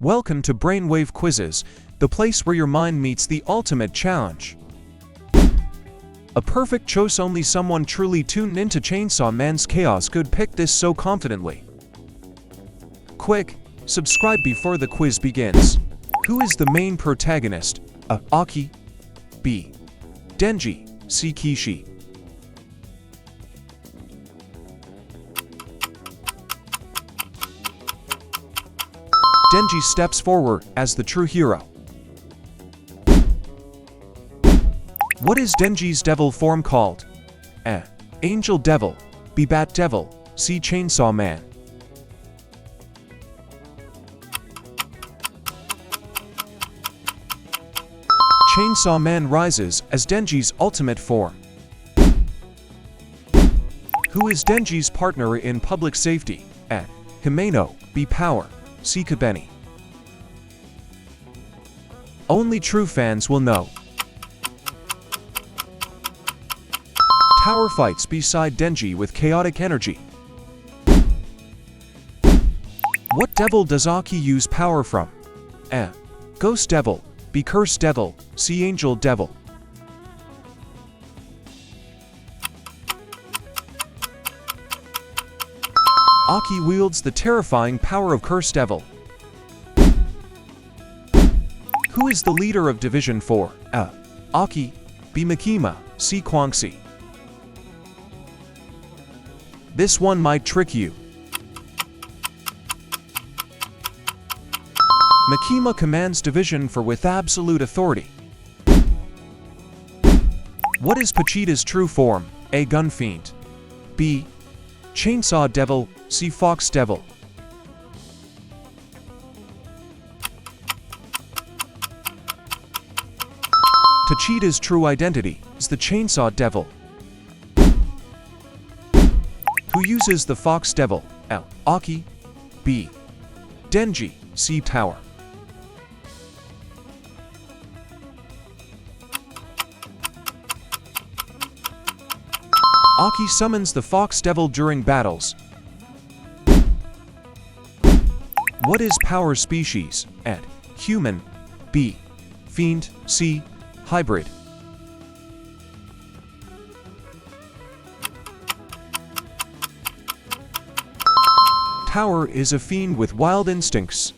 Welcome to Brainwave Quizzes, the place where your mind meets the ultimate challenge. A perfect choice. Only someone truly tuned into Chainsaw Man's chaos could pick this so confidently. Quick, subscribe before the quiz begins. Who is the main protagonist? A. Aki. B. Denji. C. Kishi. Denji steps forward as the true hero. What is Denji's devil form called? A. Angel Devil. B. Bat Devil. C. Chainsaw Man. Chainsaw Man rises as Denji's ultimate form. Who is Denji's partner in public safety? A. Himeno. B. Power. C. Kabeni. Only true fans will know. Tower fights beside Denji with chaotic energy. What devil does Aki use power from? A. Ghost Devil. B. Curse Devil. C. Angel Devil. Aki wields the terrifying power of Curse Devil. Who is the leader of Division 4? A. Aki. B. Makima. C. Kwangsi. This one might trick you. Makima commands Division 4 with absolute authority. What is Pachita's true form? A. Gun Fiend. B. Chainsaw Devil. C. Fox Devil. Tachita's true identity is the Chainsaw Devil. Who uses the Fox Devil? A. Aki. B. Denji. C. Tower. Aki summons the Fox Devil during battles. What is Power species? A. Human. B. Fiend. C. Hybrid. Tower is a fiend with wild instincts,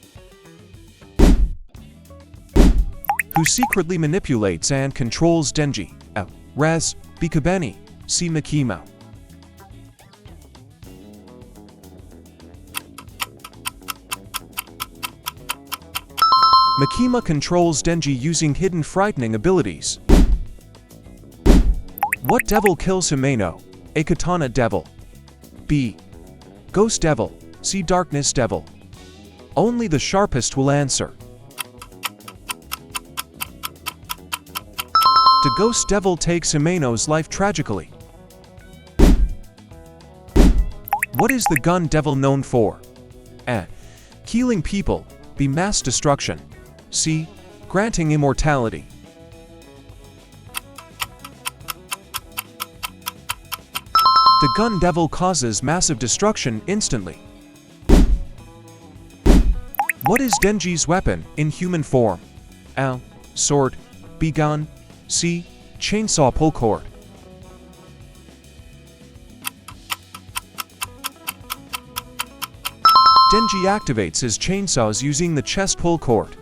who secretly manipulates and controls Denji. A. Raz. B. Kabeni. C. Makima. Makima controls Denji using hidden frightening abilities. What devil kills Himeno? A. Katana Devil. B. Ghost Devil. C. Darkness Devil. Only the sharpest will answer. The Ghost Devil takes Himeno's life tragically. What is the Gun Devil known for? A. Killing people. B. Mass destruction. C. Granting immortality. The Gun Devil causes massive destruction instantly. What is Denji's weapon in human form? A. Sword. B. Gun. C. Chainsaw pull cord. Denji activates his chainsaws using the chest pull cord.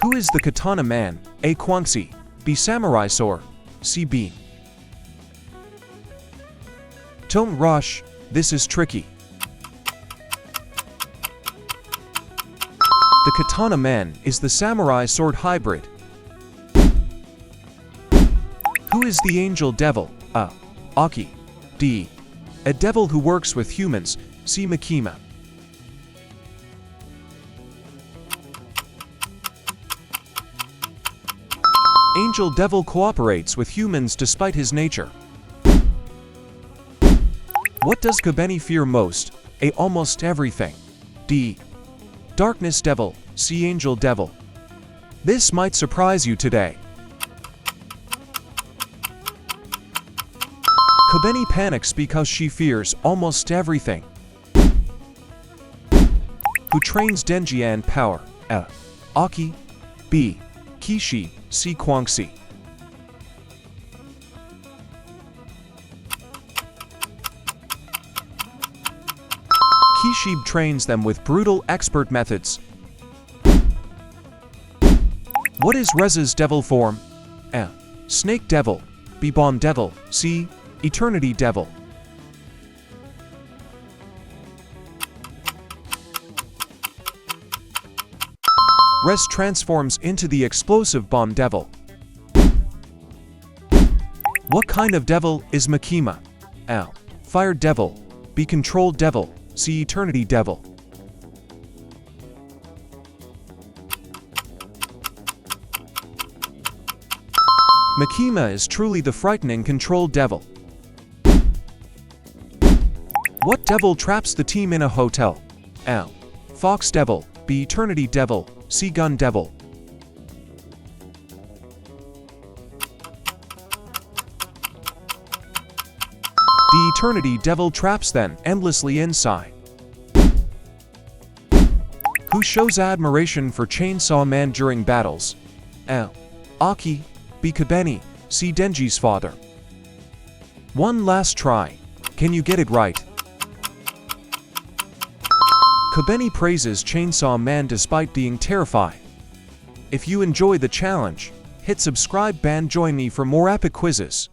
Who is the Katana Man? A. Kwangsi. B. Samurai Sword. C. Beam. Don't rush, this is tricky. The Katana Man is the Samurai Sword hybrid. Who is the Angel Devil? A. Aki. D. A devil who works with humans. C. Makima. Angel Devil cooperates with humans despite his nature. What does Kabeni fear most? A. Almost everything. D. Darkness Devil. C. Angel Devil. This might surprise you today. Kabeni panics because she fears almost everything. Who trains Denji and power? A. Aki. B. Kishi. C. Kwangsi. Kishi trains them with brutal expert methods. What is Reza's devil form? A. Snake Devil. B. Bomb Devil. C. Eternity Devil. Rez transforms into the explosive Bomb Devil. What kind of devil is Makima? A. Fire Devil. B. Control Devil. C. Eternity Devil. Makima is truly the frightening control devil. What devil traps the team in a hotel? A. Fox Devil. B. Eternity Devil. C. Gun Devil. The Eternity Devil traps them endlessly inside. Who shows admiration for Chainsaw Man during battles? A. Aki. B. Kabeni. C. Denji's father. One last try. Can you get it right? Kabeni praises Chainsaw Man despite being terrified. If you enjoy the challenge, hit subscribe and join me for more epic quizzes.